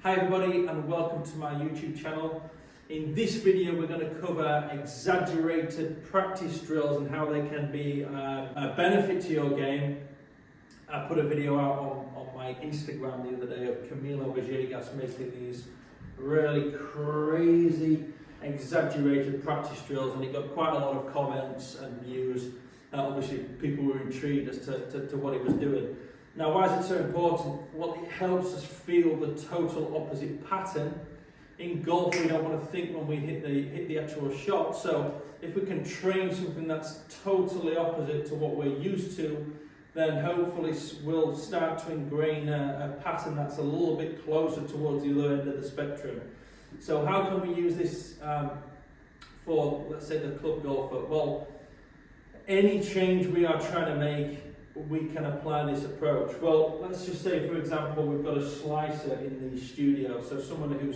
Hi everybody and welcome to my YouTube channel. In this video we're going to cover exaggerated practice drills and how they can be a benefit to your game. I put a video out on my Instagram the other day of Camilo Villegas making these really crazy exaggerated practice drills, and it got quite a lot of comments and views. Obviously people were intrigued as to what he was doing. Now, why is it so important? Well, it helps us feel the total opposite pattern. In golf, we don't want to think when we hit the actual shot. So if we can train something that's totally opposite to what we're used to, then hopefully we'll start to ingrain a pattern that's a little bit closer towards the other end of the spectrum. So how can we use this for, let's say, the club golfer? Well, any change we are trying to make, we can apply this approach. Well, let's just say, for example, we've got a slicer in the studio, so someone who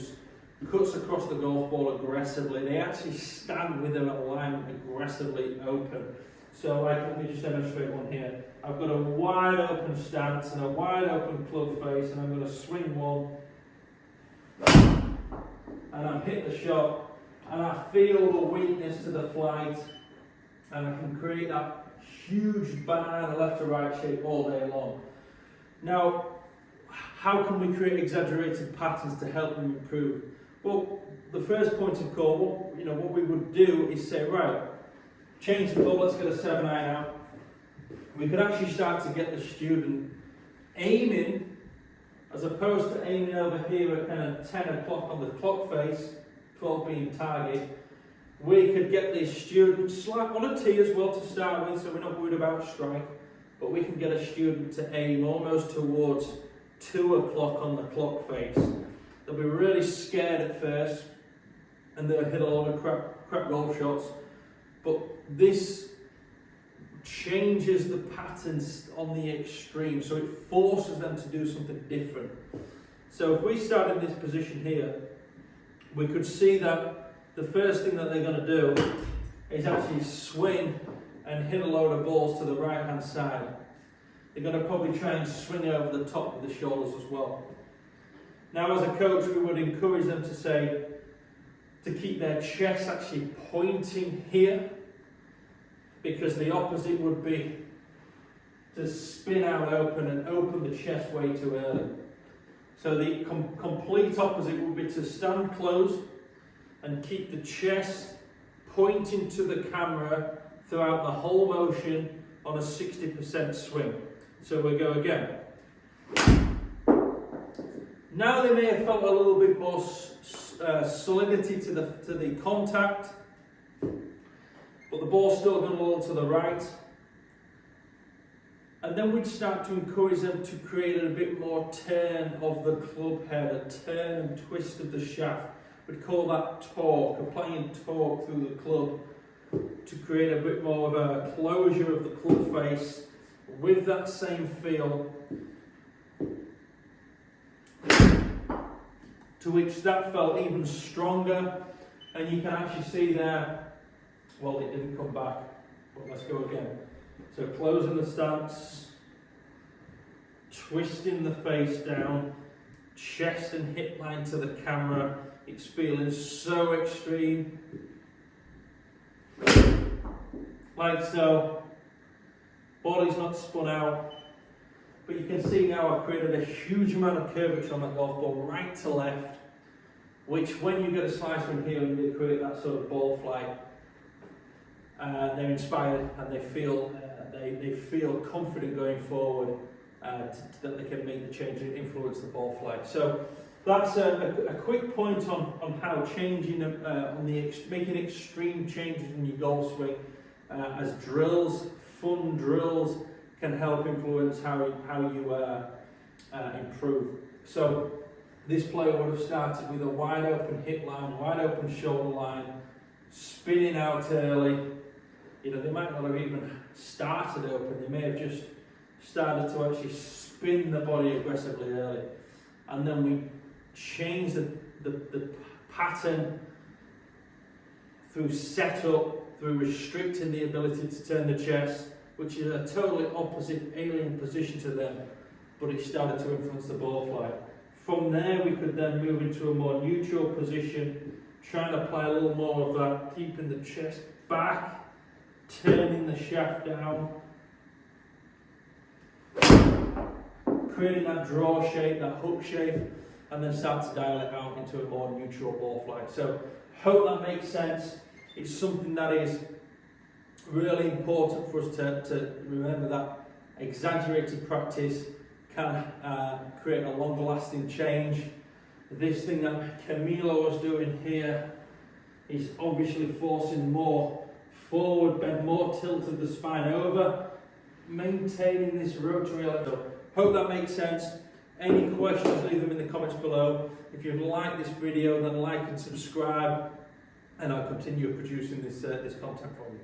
cuts across the golf ball aggressively. They actually stand with their alignment aggressively open. So let me just demonstrate one here. I've got a wide open stance and a wide open club face, and I'm going to swing one, and I'm hit the shot, and I feel the weakness to the flight, and I can create that huge banana left to right shape all day long. Now, how can we create exaggerated patterns to help them improve? Well, the first point of call, what we would do is say, right, change the ball, let's get a 7-iron out. We could actually start to get the student aiming, as opposed to aiming over here at kind of 10 o'clock on the clock face, 12 being target. We could get the student slap on a tee as well to start with, so we're not worried about strike, but we can get a student to aim almost towards 2 o'clock on the clock face. They'll be really scared at first, and they'll hit a lot of crap golf shots, but this changes the patterns on the extreme, so it forces them to do something different. So if we start in this position here, we could see that the first thing that they're going to do is actually swing and hit a load of balls to the right hand side. They're going to probably try and swing over the top of the shoulders as well. Now, as a coach, we would encourage them to keep their chest actually pointing here, because the opposite would be to spin out open and open the chest way too early. So the complete opposite would be to stand closed and keep the chest pointing to the camera throughout the whole motion on a 60% swing. So we go again. Now they may have felt a little bit more solidity to the contact, but the ball's still going a little to the right. And then we'd start to encourage them to create a bit more turn of the club head, a turn and twist of the shaft. We'd call that torque, applying torque through the club to create a bit more of a closure of the club face with that same feel, to which that felt even stronger. And you can actually see there, well, it didn't come back, but let's go again. So closing the stance, twisting the face down, chest and hip line to the camera. It's feeling so extreme, like so. Body's not spun out, but you can see now I've created a huge amount of curvature on that golf ball, right to left, which when you get a slicer in here and they create that sort of ball flight, they're inspired and they feel confident going forward, that they can make the change and influence the ball flight. So that's a quick point on how changing, making extreme changes in your golf swing as drills, fun drills, can help influence how you improve. So this player would have started with a wide open hip line, wide open shoulder line, spinning out early. They might not have even started open, they may have just started to actually spin the body aggressively early. And then we change the pattern through setup, through restricting the ability to turn the chest, which is a totally opposite alien position to them, but it started to influence the ball flight. From there we could then move into a more neutral position, trying to apply a little more of that, keeping the chest back, turning the shaft down, creating that draw shape, that hook shape, and then start to dial it out into a more neutral ball flight. So hope that makes sense. It's something that is really important for us to remember, that exaggerated practice can create a longer lasting change. This thing that Camilo was doing here is obviously forcing more forward bend, more tilt of the spine over, maintaining this rotary electro. Hope that makes sense. Any questions, leave them in the comments below. If you've liked this video, then like and subscribe, and I'll continue producing this content for you.